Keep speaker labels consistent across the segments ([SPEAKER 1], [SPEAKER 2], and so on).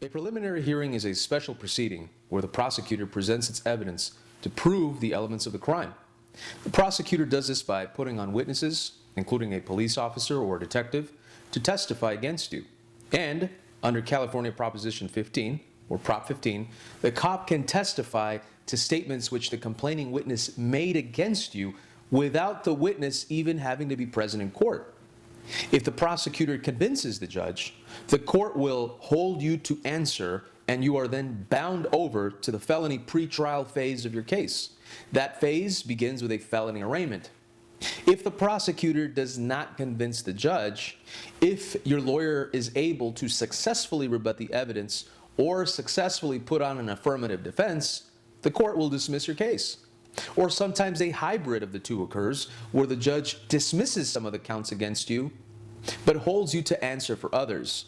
[SPEAKER 1] A preliminary hearing is a special proceeding where the prosecutor presents its evidence to prove the elements of the crime. The prosecutor does this by putting on witnesses, including a police officer or detective, to testify against you. And under California Proposition 15, or Prop 15, the cop can testify to statements which the complaining witness made against you without the witness even having to be present in court. If the prosecutor convinces the judge, the court will hold you to answer, and you are then bound over to the felony pretrial phase of your case. That phase begins with a felony arraignment. If the prosecutor does not convince the judge, if your lawyer is able to successfully rebut the evidence or successfully put on an affirmative defense, the court will dismiss your case. Or sometimes a hybrid of the two occurs, where the judge dismisses some of the counts against you, but holds you to answer for others.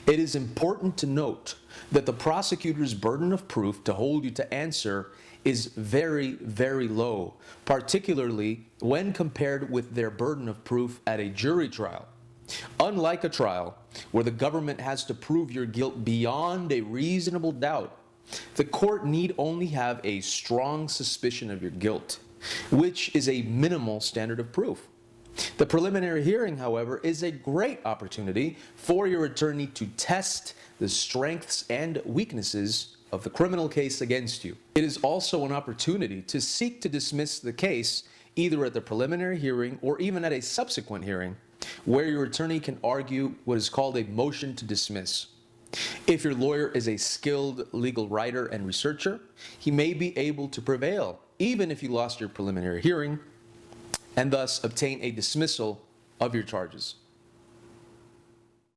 [SPEAKER 1] It is important to note that the prosecutor's burden of proof to hold you to answer is very, very low, particularly when compared with their burden of proof at a jury trial. Unlike a trial, where the government has to prove your guilt beyond a reasonable doubt, the court need only have a strong suspicion of your guilt, which is a minimal standard of proof. The preliminary hearing, however, is a great opportunity for your attorney to test the strengths and weaknesses of the criminal case against you. It is also an opportunity to seek to dismiss the case either at the preliminary hearing or even at a subsequent hearing, where your attorney can argue what is called a motion to dismiss. If your lawyer is a skilled legal writer and researcher, he may be able to prevail, even if you lost your preliminary hearing, and thus obtain a dismissal of your charges.